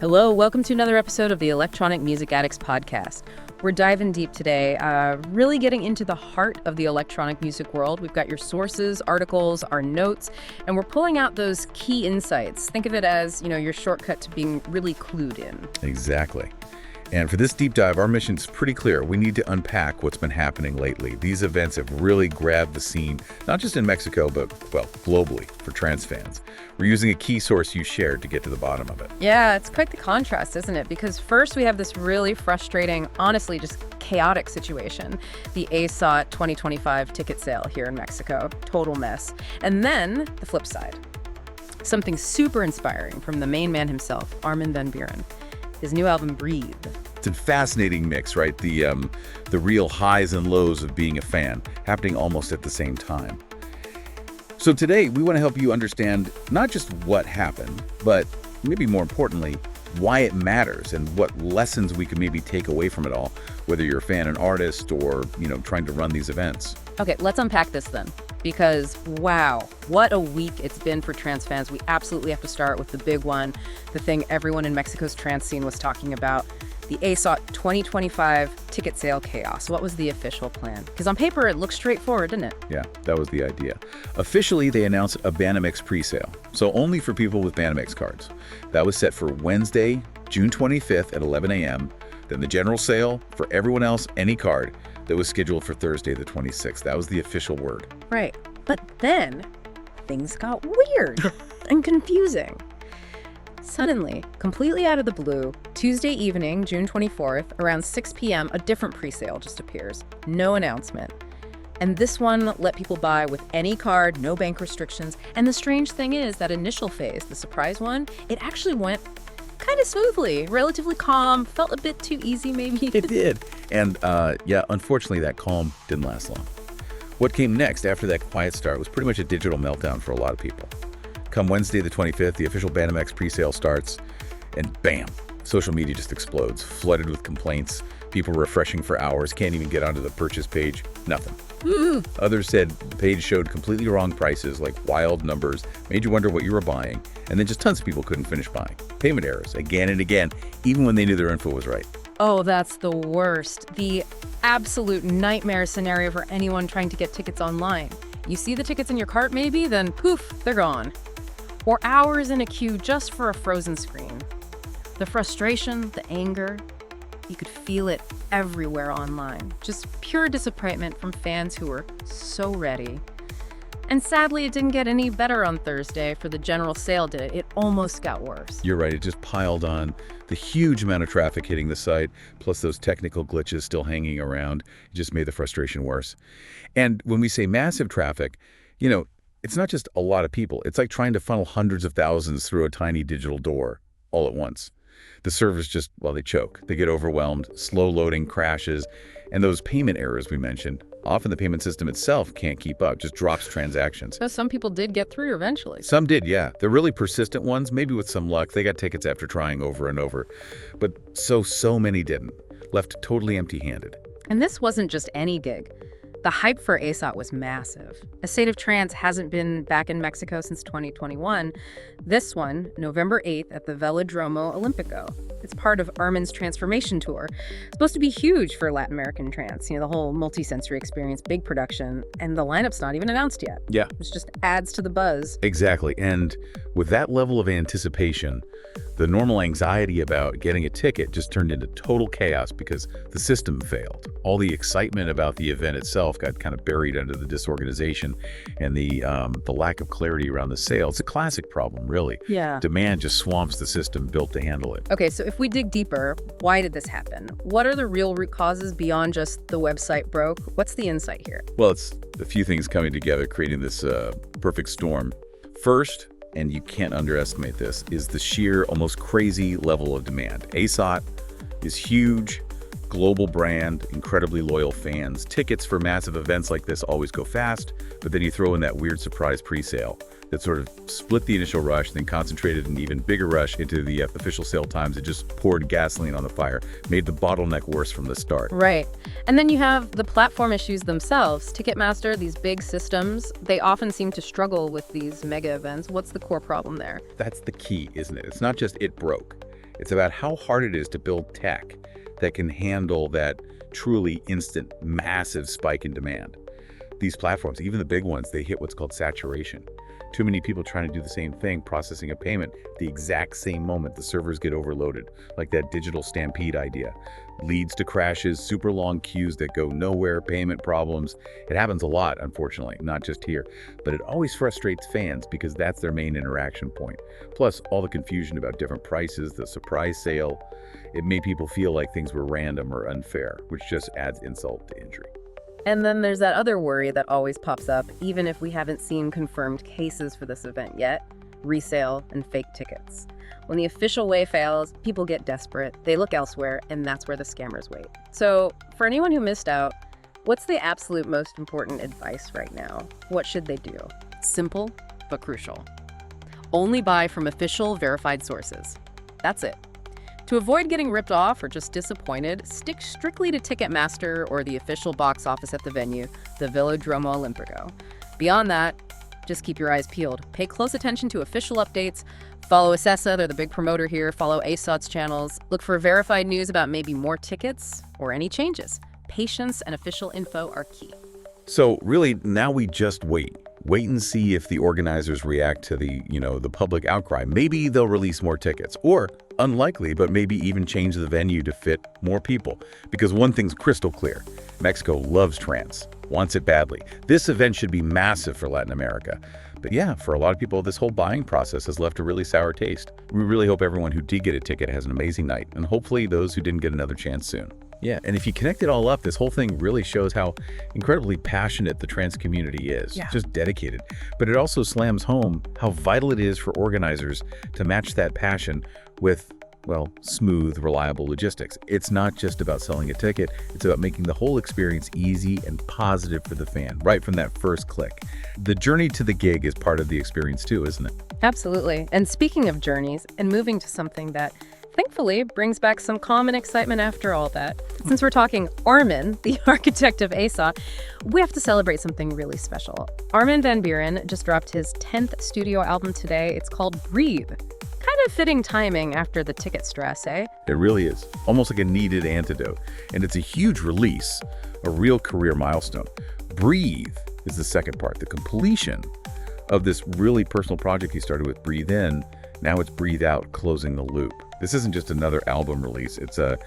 Hello, welcome to another episode of the Electronic Music Addicts podcast. We're diving deep today, really getting into the heart of the electronic music world. We've got your sources, articles, our notes, and we're pulling out those key insights. Think of it as, your shortcut to being really clued in. Exactly. And for this deep dive, our mission is pretty clear. We need to unpack what's been happening lately. These events have really grabbed the scene, not just in Mexico, but, globally for trance fans. We're using a key source you shared to get to the bottom of it. Yeah, it's quite the contrast, isn't it? Because first we have this really frustrating, honestly, just chaotic situation. The ASOT 2025 ticket sale here in Mexico. Total mess. And then the flip side. Something super inspiring from the main man himself, Armin van Buuren. His new album, Breathe. It's a fascinating mix, right? The real highs and lows of being a fan, happening almost at the same time. So today, we want to help you understand not just what happened, but maybe more importantly, why it matters and what lessons we could maybe take away from it all, whether you're a fan, an artist, or, trying to run these events. Okay, let's unpack this then. Because, wow, what a week it's been for trance fans. We absolutely have to start with the big one, the thing everyone in Mexico's trance scene was talking about, the ASOT 2025 ticket sale chaos. What was the official plan? Because on paper, it looks straightforward, didn't it? Yeah, that was the idea. Officially, they announced a Banamex pre-sale, so only for people with Banamex cards. That was set for Wednesday, June 25th at 11 a.m., then the general sale for everyone else, any card, that was scheduled for Thursday the 26th. That was the official word. Right. But then things got weird and confusing. Suddenly, completely out of the blue, Tuesday evening, June 24th, around 6 p.m., a different presale just appears. No announcement. And this one let people buy with any card, no bank restrictions. And the strange thing is that initial phase, the surprise one, it actually went kind of smoothly, relatively calm, felt a bit too easy maybe. It did. And unfortunately, that calm didn't last long. What came next after that quiet start was pretty much a digital meltdown for a lot of people. Come Wednesday the 25th, the official Banamex presale starts, and bam, social media just explodes, flooded with complaints, people refreshing for hours, can't even get onto the purchase page, nothing. Others said the page showed completely wrong prices, like wild numbers, made you wonder what you were buying, and then just tons of people couldn't finish buying. Payment errors, again and again, even when they knew their info was right. Oh, that's the worst. The absolute nightmare scenario for anyone trying to get tickets online. You see the tickets in your cart maybe, then poof, they're gone. Or hours in a queue just for a frozen screen. The frustration, the anger, you could feel it everywhere online. Just pure disappointment from fans who were so ready. And sadly, it didn't get any better on Thursday for the general sale, did it? It almost got worse. You're right, it just piled on. The huge amount of traffic hitting the site, plus those technical glitches still hanging around, it just made the frustration worse. And when we say massive traffic, it's not just a lot of people. It's like trying to funnel hundreds of thousands through a tiny digital door all at once. The servers just, they choke. They get overwhelmed, slow loading, crashes, and those payment errors we mentioned. Often the payment system itself can't keep up, just drops transactions. So some people did get through eventually. Some did, yeah. The really persistent ones, maybe with some luck, they got tickets after trying over and over. But so many didn't, left totally empty-handed. And this wasn't just any gig. The hype for ASOT was massive. A State of Trance hasn't been back in Mexico since 2021. This one, November 8th at the Velodrome Olympico. It's part of Armin's transformation tour. It's supposed to be huge for Latin American trance. The whole multi-sensory experience, big production, and the lineup's not even announced yet. Yeah. It just adds to the buzz. Exactly. And with that level of anticipation, the normal anxiety about getting a ticket just turned into total chaos because the system failed. All the excitement about the event itself got kind of buried under the disorganization and the lack of clarity around the sale. It's a classic problem, really. Yeah. Demand just swamps the system built to handle it. Okay, so if we dig deeper, why did this happen? What are the real root causes beyond just the website broke? What's the insight here? Well, it's a few things coming together, creating this perfect storm. First, and you can't underestimate this, is the sheer, almost crazy level of demand. ASOT is huge, global brand, incredibly loyal fans. Tickets for massive events like this always go fast, but then you throw in that weird surprise pre-sale that sort of split the initial rush, then concentrated an even bigger rush into the official sale times. It just poured gasoline on the fire, made the bottleneck worse from the start. Right. And then you have the platform issues themselves. Ticketmaster, these big systems, they often seem to struggle with these mega events. What's the core problem there? That's the key, isn't it? It's not just it broke. It's about how hard it is to build tech that can handle that truly instant, massive spike in demand. These platforms, even the big ones, they hit what's called saturation. Too many people trying to do the same thing, processing a payment, the exact same moment the servers get overloaded, like that digital stampede idea. Leads to crashes, super long queues that go nowhere, payment problems. It happens a lot, unfortunately, not just here. But it always frustrates fans because that's their main interaction point. Plus, all the confusion about different prices, the surprise sale, it made people feel like things were random or unfair, which just adds insult to injury. And then there's that other worry that always pops up, even if we haven't seen confirmed cases for this event yet: resale and fake tickets. When the official way fails, people get desperate, they look elsewhere, and that's where the scammers wait. So, for anyone who missed out, what's the absolute most important advice right now? What should they do? Simple, but crucial. Only buy from official, verified sources. That's it. To avoid getting ripped off or just disappointed, stick strictly to Ticketmaster or the official box office at the venue, the Velodrome Olimpico. Beyond that, just keep your eyes peeled. Pay close attention to official updates. Follow ASOT, they're the big promoter here. Follow ASOT's channels. Look for verified news about maybe more tickets or any changes. Patience and official info are key. So really, now we just wait. Wait and see if the organizers react to the public outcry. Maybe they'll release more tickets, or unlikely, but maybe even change the venue to fit more people. Because one thing's crystal clear: Mexico loves trance, wants it badly. This event should be massive for Latin America. But yeah, for a lot of people, this whole buying process has left a really sour taste. We really hope everyone who did get a ticket has an amazing night, and hopefully those who didn't get another chance soon. Yeah, and if you connect it all up, this whole thing really shows how incredibly passionate the trance community is. Yeah. Just dedicated. But it also slams home how vital it is for organizers to match that passion with, well, smooth, reliable logistics. It's not just about selling a ticket, it's about making the whole experience easy and positive for the fan, right from that first click. The journey to the gig is part of the experience too, isn't it? Absolutely. And speaking of journeys, and moving to something that thankfully brings back some calm and excitement after all that. Since we're talking Armin, the architect of ASOT, we have to celebrate something really special. Armin van Buuren just dropped his 10th studio album today. It's called Breathe. Kind of fitting timing after the ticket stress, eh? It really is. Almost like a needed antidote. And it's a huge release, a real career milestone. Breathe is the second part, the completion of this really personal project he started with Breathe In. Now it's Breathe Out, closing the loop. This isn't just another album release. It's a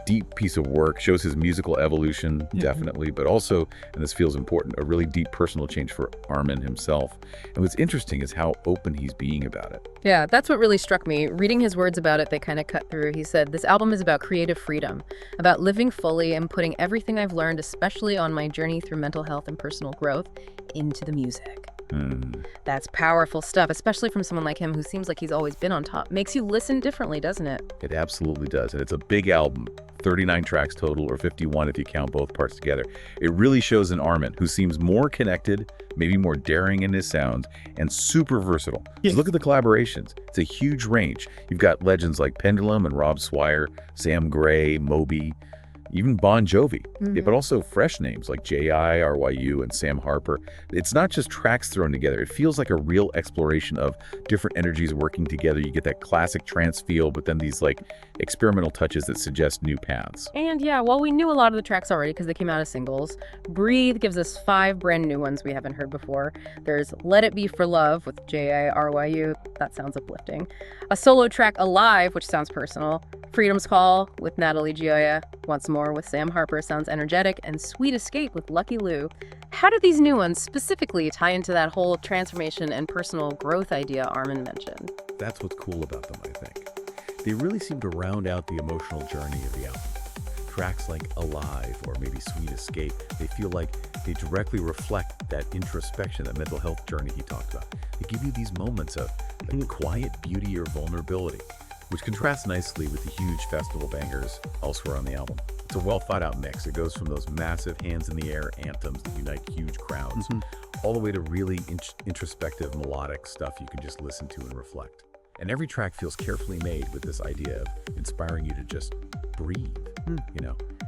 deep piece of work, shows his musical evolution, definitely, but also, and this feels important, a really deep personal change for Armin himself. And what's interesting is how open he's being about it. Yeah, that's what really struck me. Reading his words about it, they kind of cut through. He said, "This album is about creative freedom, about living fully and putting everything I've learned, especially on my journey through mental health and personal growth, into the music." That's powerful stuff, especially from someone like him who seems like he's always been on top. Makes you listen differently, doesn't it? It absolutely does. And it's a big album, 39 tracks total, or 51 if you count both parts together. It really shows an Armin who seems more connected, maybe more daring in his sound, and super versatile. Just look at the collaborations. It's a huge range. You've got legends like Pendulum and Rob Swire, Sam Gray, Moby, even Bon Jovi, yeah, but also fresh names like J.I., RYU, and Sam Harper. It's not just tracks thrown together. It feels like a real exploration of different energies working together. You get that classic trance feel, but then these like experimental touches that suggest new paths. And yeah, well, we knew a lot of the tracks already because they came out as singles. Breathe gives us 5 brand new ones we haven't heard before. There's Let It Be for Love with J.I., RYU. That sounds uplifting. A solo track, Alive, which sounds personal. Freedom's Call with Natalie Gioia. Once More with Sam Harper sounds energetic, and Sweet Escape with Lucky Lou. How do these new ones specifically tie into that whole transformation and personal growth idea Armin mentioned? That's what's cool about them, I think. They really seem to round out the emotional journey of the album. Tracks like Alive or maybe Sweet Escape, they feel like they directly reflect that introspection, that mental health journey he talked about. They give you these moments of like quiet beauty or vulnerability, which contrasts nicely with the huge festival bangers elsewhere on the album. It's a well thought out mix. It goes from those massive hands in the air anthems that unite huge crowds, all the way to really introspective melodic stuff you can just listen to and reflect. And every track feels carefully made with this idea of inspiring you to just breathe,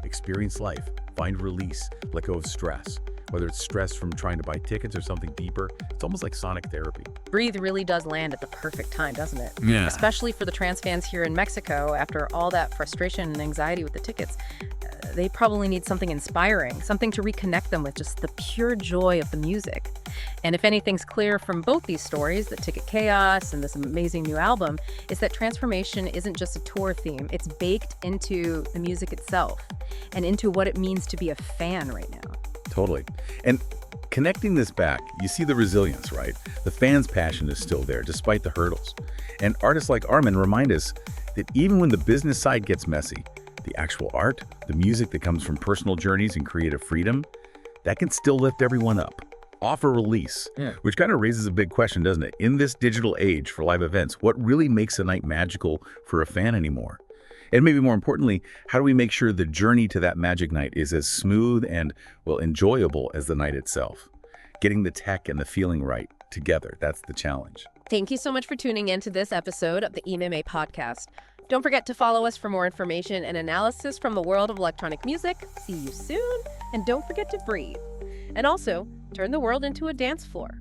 experience life, find release, let go of stress, Whether it's stress from trying to buy tickets or something deeper, it's almost like sonic therapy. Breathe really does land at the perfect time, doesn't it? Yeah. Especially for the trance fans here in Mexico after all that frustration and anxiety with the tickets. They probably need something inspiring, something to reconnect them with just the pure joy of the music. And if anything's clear from both these stories, the ticket chaos and this amazing new album, is that transformation isn't just a tour theme, it's baked into the music itself and into what it means to be a fan right now. Totally. And connecting this back, you see the resilience, right? The fans' passion is still there despite the hurdles. And artists like Armin remind us that even when the business side gets messy, the actual art, the music that comes from personal journeys and creative freedom, that can still lift everyone up. Offer release, which kind of raises a big question, doesn't it? In this digital age for live events, what really makes a night magical for a fan anymore? And maybe more importantly, how do we make sure the journey to that magic night is as smooth and, well, enjoyable as the night itself? Getting the tech and the feeling right together, that's the challenge. Thank you so much for tuning in to this episode of the EMA podcast. Don't forget to follow us for more information and analysis from the world of electronic music. See you soon, and don't forget to breathe. And also, turn the world into a dance floor.